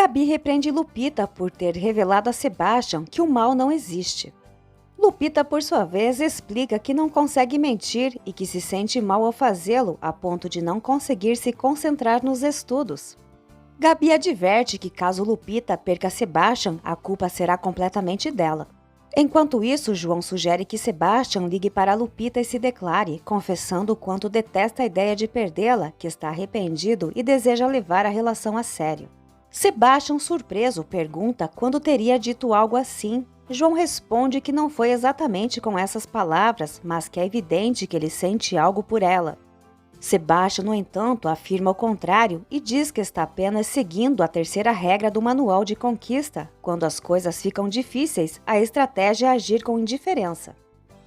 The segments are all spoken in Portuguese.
Gabi repreende Lupita por ter revelado a Sebastian que o mal não existe. Lupita, por sua vez, explica que não consegue mentir e que se sente mal ao fazê-lo a ponto de não conseguir se concentrar nos estudos. Gabi adverte que caso Lupita perca Sebastian, a culpa será completamente dela. Enquanto isso, João sugere que Sebastian ligue para Lupita e se declare, confessando o quanto detesta a ideia de perdê-la, que está arrependido e deseja levar a relação a sério. Sebastian, surpreso, pergunta quando teria dito algo assim. João responde que não foi exatamente com essas palavras, mas que é evidente que ele sente algo por ela. Sebastian, no entanto, afirma o contrário e diz que está apenas seguindo a terceira regra do manual de conquista. Quando as coisas ficam difíceis, a estratégia é agir com indiferença.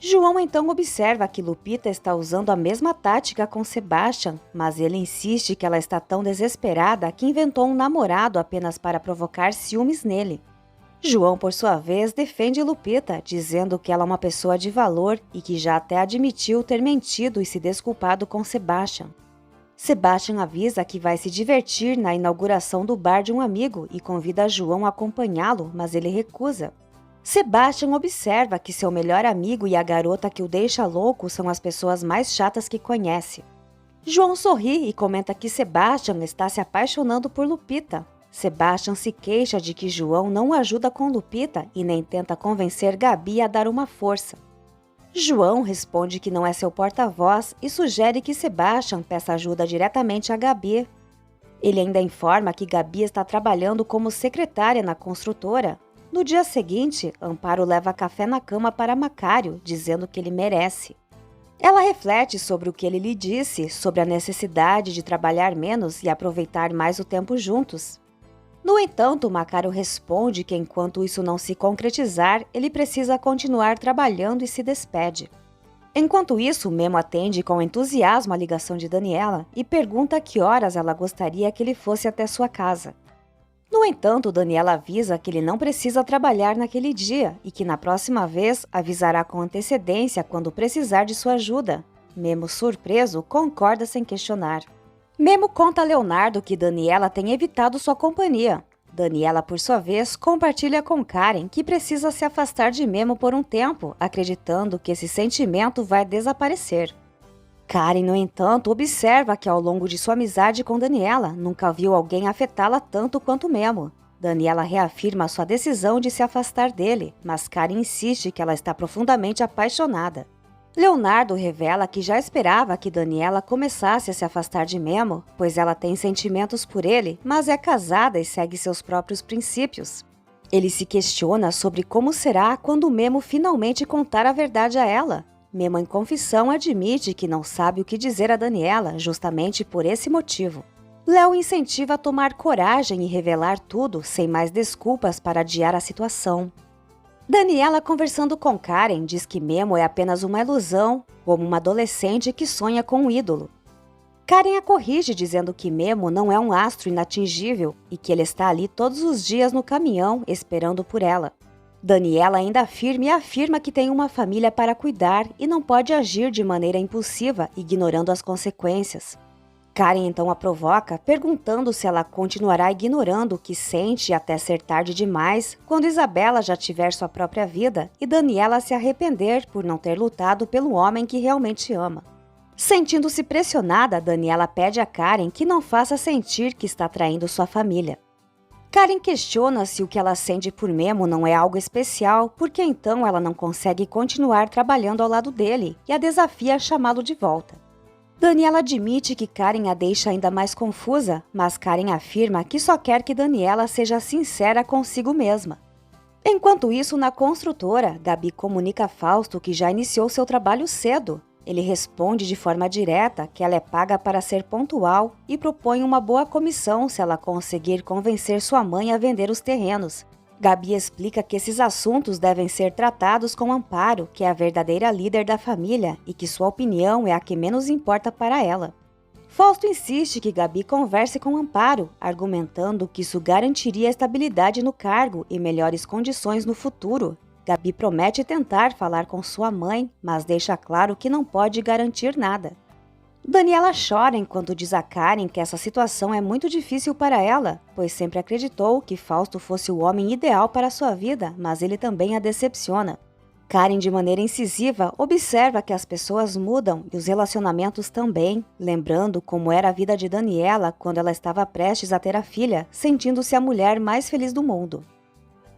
João então observa que Lupita está usando a mesma tática com Sebastian, mas ele insiste que ela está tão desesperada que inventou um namorado apenas para provocar ciúmes nele. João, por sua vez, defende Lupita, dizendo que ela é uma pessoa de valor e que já até admitiu ter mentido e se desculpado com Sebastian. Sebastian avisa que vai se divertir na inauguração do bar de um amigo e convida João a acompanhá-lo, mas ele recusa. Sebastian observa que seu melhor amigo e a garota que o deixa louco são as pessoas mais chatas que conhece. João sorri e comenta que Sebastian está se apaixonando por Lupita. Sebastian se queixa de que João não o ajuda com Lupita e nem tenta convencer Gabi a dar uma força. João responde que não é seu porta-voz e sugere que Sebastian peça ajuda diretamente a Gabi. Ele ainda informa que Gabi está trabalhando como secretária na construtora. No dia seguinte, Amparo leva café na cama para Macário, dizendo que ele merece. Ela reflete sobre o que ele lhe disse, sobre a necessidade de trabalhar menos e aproveitar mais o tempo juntos. No entanto, Macário responde que enquanto isso não se concretizar, ele precisa continuar trabalhando e se despede. Enquanto isso, Memo atende com entusiasmo a ligação de Daniela e pergunta a que horas ela gostaria que ele fosse até sua casa. No entanto, Daniela avisa que ele não precisa trabalhar naquele dia e que na próxima vez avisará com antecedência quando precisar de sua ajuda. Memo, surpreso, concorda sem questionar. Memo conta a Leonardo que Daniela tem evitado sua companhia. Daniela, por sua vez, compartilha com Karen que precisa se afastar de Memo por um tempo, acreditando que esse sentimento vai desaparecer. Karen, no entanto, observa que ao longo de sua amizade com Daniela, nunca viu alguém afetá-la tanto quanto Memo. Daniela reafirma sua decisão de se afastar dele, mas Karen insiste que ela está profundamente apaixonada. Leonardo revela que já esperava que Daniela começasse a se afastar de Memo, pois ela tem sentimentos por ele, mas é casada e segue seus próprios princípios. Ele se questiona sobre como será quando Memo finalmente contar a verdade a ela. Memo, em confissão, admite que não sabe o que dizer a Daniela, justamente por esse motivo. Léo incentiva a tomar coragem e revelar tudo, sem mais desculpas para adiar a situação. Daniela, conversando com Karen, diz que Memo é apenas uma ilusão, como uma adolescente que sonha com um ídolo. Karen a corrige, dizendo que Memo não é um astro inatingível e que ele está ali todos os dias no caminhão, esperando por ela. Daniela ainda afirma que tem uma família para cuidar e não pode agir de maneira impulsiva, ignorando as consequências. Karen então a provoca, perguntando se ela continuará ignorando o que sente até ser tarde demais, quando Isabela já tiver sua própria vida e Daniela se arrepender por não ter lutado pelo homem que realmente ama. Sentindo-se pressionada, Daniela pede a Karen que não faça sentir que está traindo sua família. Karen questiona se o que ela sente por Memo não é algo especial, porque então ela não consegue continuar trabalhando ao lado dele e a desafia a chamá-lo de volta. Daniela admite que Karen a deixa ainda mais confusa, mas Karen afirma que só quer que Daniela seja sincera consigo mesma. Enquanto isso, na construtora, Gabi comunica a Fausto que já iniciou seu trabalho cedo. Ele responde de forma direta que ela é paga para ser pontual e propõe uma boa comissão se ela conseguir convencer sua mãe a vender os terrenos. Gabi explica que esses assuntos devem ser tratados com Amparo, que é a verdadeira líder da família e que sua opinião é a que menos importa para ela. Fausto insiste que Gabi converse com Amparo, argumentando que isso garantiria estabilidade no cargo e melhores condições no futuro. Gabi promete tentar falar com sua mãe, mas deixa claro que não pode garantir nada. Daniela chora enquanto diz a Karen que essa situação é muito difícil para ela, pois sempre acreditou que Fausto fosse o homem ideal para sua vida, mas ele também a decepciona. Karen, de maneira incisiva, observa que as pessoas mudam e os relacionamentos também, lembrando como era a vida de Daniela quando ela estava prestes a ter a filha, sentindo-se a mulher mais feliz do mundo.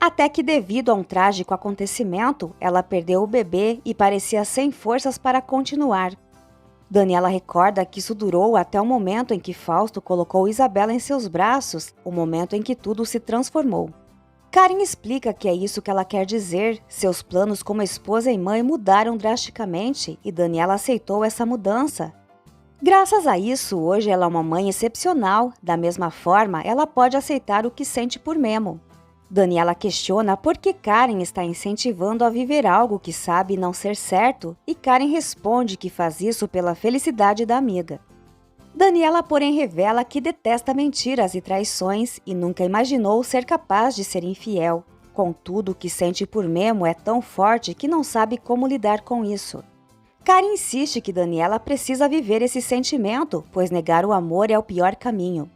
Até que, devido a um trágico acontecimento, ela perdeu o bebê e parecia sem forças para continuar. Daniela recorda que isso durou até o momento em que Fausto colocou Isabela em seus braços, o momento em que tudo se transformou. Karen explica que é isso que ela quer dizer, seus planos como esposa e mãe mudaram drasticamente e Daniela aceitou essa mudança. Graças a isso, hoje ela é uma mãe excepcional, da mesma forma ela pode aceitar o que sente por Memo. Daniela questiona por que Karen está incentivando a viver algo que sabe não ser certo e Karen responde que faz isso pela felicidade da amiga. Daniela, porém, revela que detesta mentiras e traições e nunca imaginou ser capaz de ser infiel. Contudo, o que sente por Memo é tão forte que não sabe como lidar com isso. Karen insiste que Daniela precisa viver esse sentimento, pois negar o amor é o pior caminho.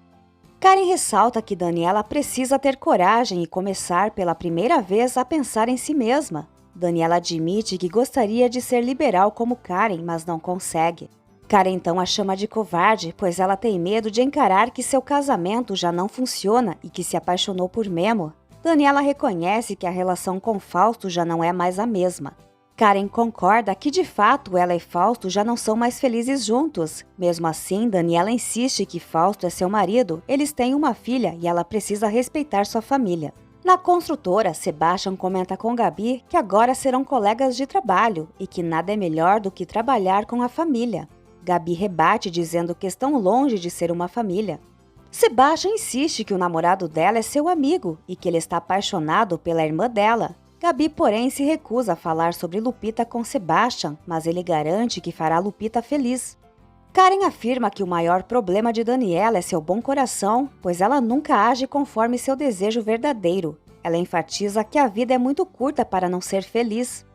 Karen ressalta que Daniela precisa ter coragem e começar pela primeira vez a pensar em si mesma. Daniela admite que gostaria de ser liberal como Karen, mas não consegue. Karen então a chama de covarde, pois ela tem medo de encarar que seu casamento já não funciona e que se apaixonou por Memo. Daniela reconhece que a relação com Fausto já não é mais a mesma. Karen concorda que de fato ela e Fausto já não são mais felizes juntos. Mesmo assim, Daniela insiste que Fausto é seu marido, eles têm uma filha e ela precisa respeitar sua família. Na construtora, Sebastian comenta com Gabi que agora serão colegas de trabalho e que nada é melhor do que trabalhar com a família. Gabi rebate dizendo que estão longe de ser uma família. Sebastian insiste que o namorado dela é seu amigo e que ele está apaixonado pela irmã dela. Gabi, porém, se recusa a falar sobre Lupita com Sebastian, mas ele garante que fará Lupita feliz. Karen afirma que o maior problema de Daniela é seu bom coração, pois ela nunca age conforme seu desejo verdadeiro. Ela enfatiza que a vida é muito curta para não ser feliz.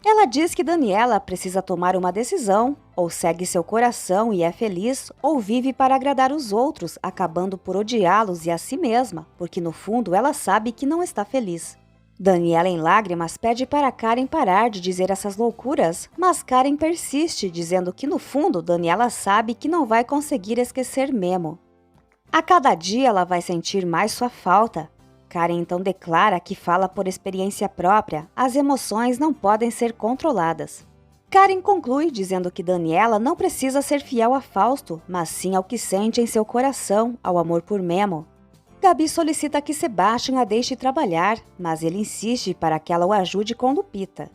Ela diz que Daniela precisa tomar uma decisão, ou segue seu coração e é feliz, ou vive para agradar os outros, acabando por odiá-los e a si mesma, porque no fundo ela sabe que não está feliz. Daniela, em lágrimas, pede para Karen parar de dizer essas loucuras, mas Karen persiste, dizendo que no fundo Daniela sabe que não vai conseguir esquecer Memo. A cada dia ela vai sentir mais sua falta. Karen então declara que fala por experiência própria, as emoções não podem ser controladas. Karen conclui dizendo que Daniela não precisa ser fiel a Fausto, mas sim ao que sente em seu coração, ao amor por Memo. Gabi solicita que Sebastian a deixe trabalhar, mas ele insiste para que ela o ajude com Lupita.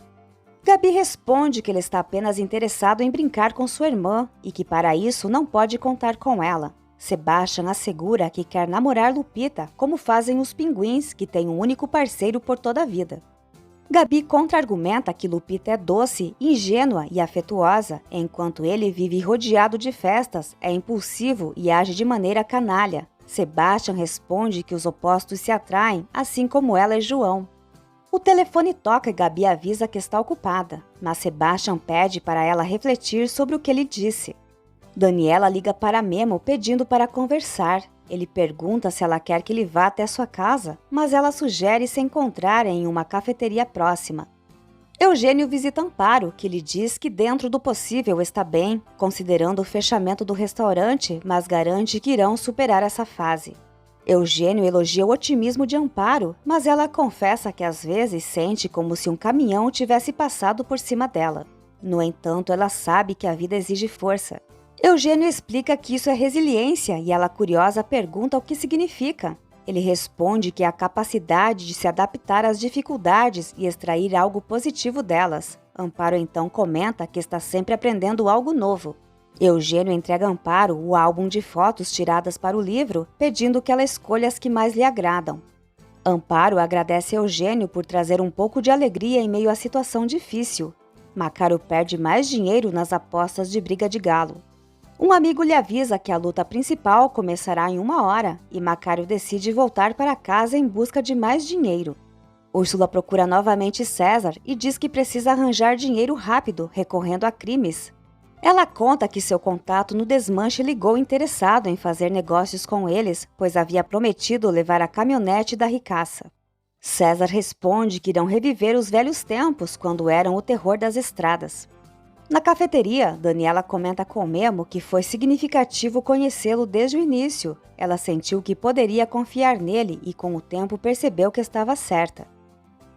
Gabi responde que ele está apenas interessado em brincar com sua irmã e que para isso não pode contar com ela. Sebastian assegura que quer namorar Lupita, como fazem os pinguins, que têm um único parceiro por toda a vida. Gabi contra-argumenta que Lupita é doce, ingênua e afetuosa, enquanto ele vive rodeado de festas, é impulsivo e age de maneira canalha. Sebastian responde que os opostos se atraem, assim como ela e João. O telefone toca e Gabi avisa que está ocupada, mas Sebastian pede para ela refletir sobre o que ele disse. Daniela liga para Memo pedindo para conversar. Ele pergunta se ela quer que ele vá até sua casa, mas ela sugere se encontrarem em uma cafeteria próxima. Eugênio visita Amparo, que lhe diz que dentro do possível está bem, considerando o fechamento do restaurante, mas garante que irão superar essa fase. Eugênio elogia o otimismo de Amparo, mas ela confessa que às vezes sente como se um caminhão tivesse passado por cima dela. No entanto, ela sabe que a vida exige força. Eugênio explica que isso é resiliência e ela, curiosa, pergunta o que significa. Ele responde que é a capacidade de se adaptar às dificuldades e extrair algo positivo delas. Amparo então comenta que está sempre aprendendo algo novo. Eugênio entrega a Amparo o álbum de fotos tiradas para o livro, pedindo que ela escolha as que mais lhe agradam. Amparo agradece a Eugênio por trazer um pouco de alegria em meio à situação difícil. Macário perde mais dinheiro nas apostas de briga de galo. Um amigo lhe avisa que a luta principal começará em 1 hora e Macário decide voltar para casa em busca de mais dinheiro. Úrsula procura novamente César e diz que precisa arranjar dinheiro rápido, recorrendo a crimes. Ela conta que seu contato no desmanche ligou interessado em fazer negócios com eles, pois havia prometido levar a caminhonete da ricaça. César responde que irão reviver os velhos tempos quando eram o terror das estradas. Na cafeteria, Daniela comenta com Memo que foi significativo conhecê-lo desde o início. Ela sentiu que poderia confiar nele e com o tempo percebeu que estava certa.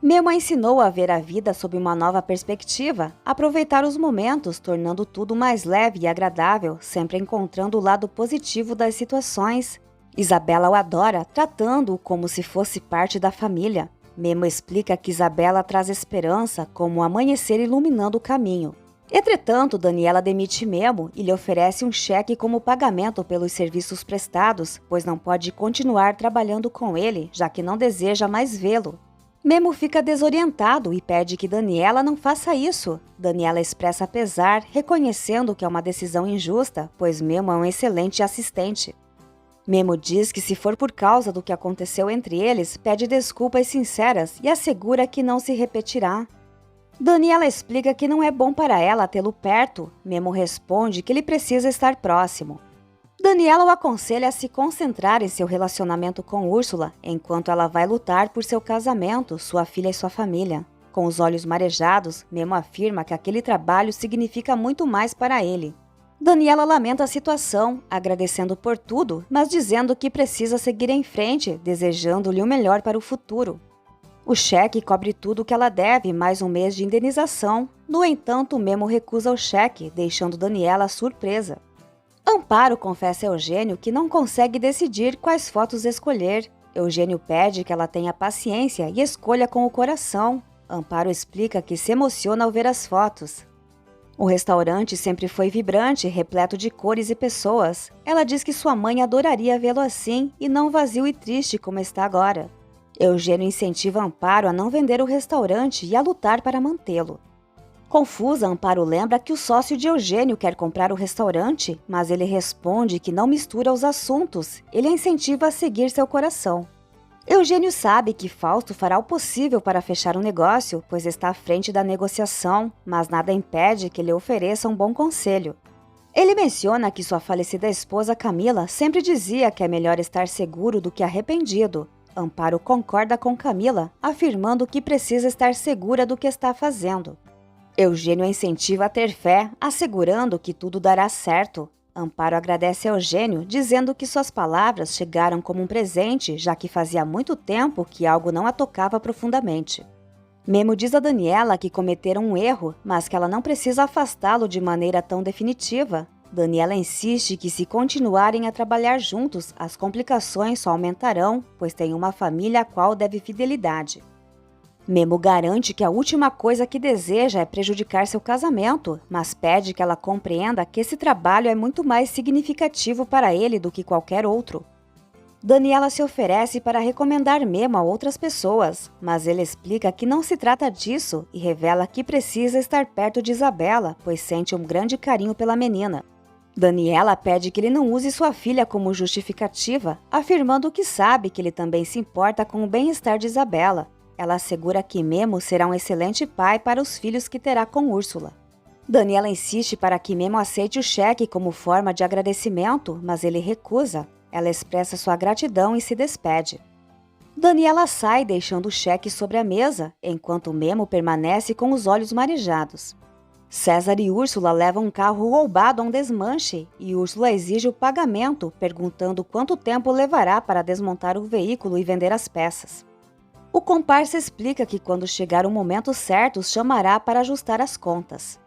Memo a ensinou a ver a vida sob uma nova perspectiva, aproveitar os momentos, tornando tudo mais leve e agradável, sempre encontrando o lado positivo das situações. Isabela o adora, tratando-o como se fosse parte da família. Memo explica que Isabela traz esperança, como o amanhecer iluminando o caminho. Entretanto, Daniela demite Memo e lhe oferece um cheque como pagamento pelos serviços prestados, pois não pode continuar trabalhando com ele, já que não deseja mais vê-lo. Memo fica desorientado e pede que Daniela não faça isso. Daniela expressa pesar, reconhecendo que é uma decisão injusta, pois Memo é um excelente assistente. Memo diz que se for por causa do que aconteceu entre eles, pede desculpas sinceras e assegura que não se repetirá. Daniela explica que não é bom para ela tê-lo perto. Memo responde que ele precisa estar próximo. Daniela o aconselha a se concentrar em seu relacionamento com Úrsula, enquanto ela vai lutar por seu casamento, sua filha e sua família. Com os olhos marejados, Memo afirma que aquele trabalho significa muito mais para ele. Daniela lamenta a situação, agradecendo por tudo, mas dizendo que precisa seguir em frente, desejando-lhe o melhor para o futuro. O cheque cobre tudo o que ela deve, mais um mês de indenização. No entanto, Memo recusa o cheque, deixando Daniela surpresa. Amparo confessa a Eugênio que não consegue decidir quais fotos escolher. Eugênio pede que ela tenha paciência e escolha com o coração. Amparo explica que se emociona ao ver as fotos. O restaurante sempre foi vibrante, repleto de cores e pessoas. Ela diz que sua mãe adoraria vê-lo assim e não vazio e triste como está agora. Eugênio incentiva Amparo a não vender o restaurante e a lutar para mantê-lo. Confusa, Amparo lembra que o sócio de Eugênio quer comprar o restaurante, mas ele responde que não mistura os assuntos. Ele a incentiva a seguir seu coração. Eugênio sabe que Fausto fará o possível para fechar o negócio, pois está à frente da negociação, mas nada impede que lhe ofereça um bom conselho. Ele menciona que sua falecida esposa Camila sempre dizia que é melhor estar seguro do que arrependido. Amparo concorda com Camila, afirmando que precisa estar segura do que está fazendo. Eugênio a incentiva a ter fé, assegurando que tudo dará certo. Amparo agradece a Eugênio, dizendo que suas palavras chegaram como um presente, já que fazia muito tempo que algo não a tocava profundamente. Memo diz a Daniela que cometeram um erro, mas que ela não precisa afastá-lo de maneira tão definitiva. Daniela insiste que se continuarem a trabalhar juntos, as complicações só aumentarão, pois tem uma família a qual deve fidelidade. Memo garante que a última coisa que deseja é prejudicar seu casamento, mas pede que ela compreenda que esse trabalho é muito mais significativo para ele do que qualquer outro. Daniela se oferece para recomendar Memo a outras pessoas, mas ele explica que não se trata disso e revela que precisa estar perto de Isabela, pois sente um grande carinho pela menina. Daniela pede que ele não use sua filha como justificativa, afirmando que sabe que ele também se importa com o bem-estar de Isabela. Ela assegura que Memo será um excelente pai para os filhos que terá com Úrsula. Daniela insiste para que Memo aceite o cheque como forma de agradecimento, mas ele recusa. Ela expressa sua gratidão e se despede. Daniela sai deixando o cheque sobre a mesa, enquanto Memo permanece com os olhos marejados. César e Úrsula levam um carro roubado a um desmanche e Úrsula exige o pagamento, perguntando quanto tempo levará para desmontar o veículo e vender as peças. O comparsa explica que quando chegar o momento certo, chamará para ajustar as contas.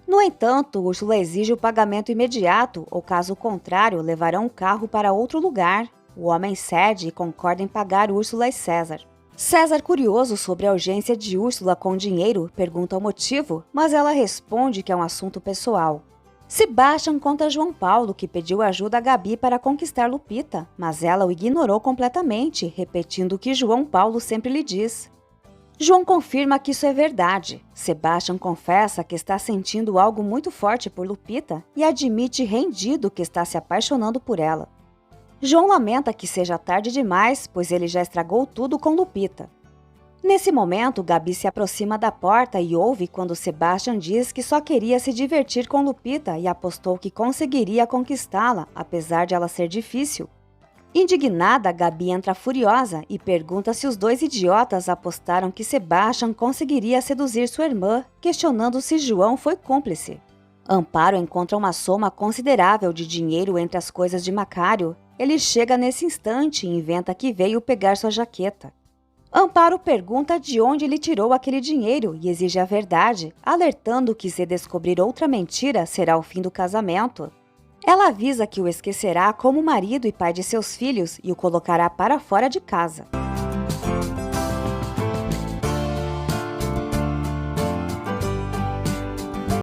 No entanto, Úrsula exige o pagamento imediato, ou caso contrário, levarão o carro para outro lugar. O homem cede e concorda em pagar Úrsula e César. César, curioso sobre a urgência de Úrsula com dinheiro, pergunta o motivo, mas ela responde que é um assunto pessoal. Sebastian conta a João Paulo que pediu ajuda a Gabi para conquistar Lupita, mas ela o ignorou completamente, repetindo o que João Paulo sempre lhe diz. João confirma que isso é verdade. Sebastian confessa que está sentindo algo muito forte por Lupita e admite rendido que está se apaixonando por ela. João lamenta que seja tarde demais, pois ele já estragou tudo com Lupita. Nesse momento, Gabi se aproxima da porta e ouve quando Sebastian diz que só queria se divertir com Lupita e apostou que conseguiria conquistá-la, apesar de ela ser difícil. Indignada, Gabi entra furiosa e pergunta se os dois idiotas apostaram que Sebastian conseguiria seduzir sua irmã, questionando se João foi cúmplice. Amparo encontra uma soma considerável de dinheiro entre as coisas de Macário. Ele chega nesse instante e inventa que veio pegar sua jaqueta. Amparo pergunta de onde ele tirou aquele dinheiro e exige a verdade, alertando que se descobrir outra mentira será o fim do casamento. Ela avisa que o esquecerá como marido e pai de seus filhos e o colocará para fora de casa.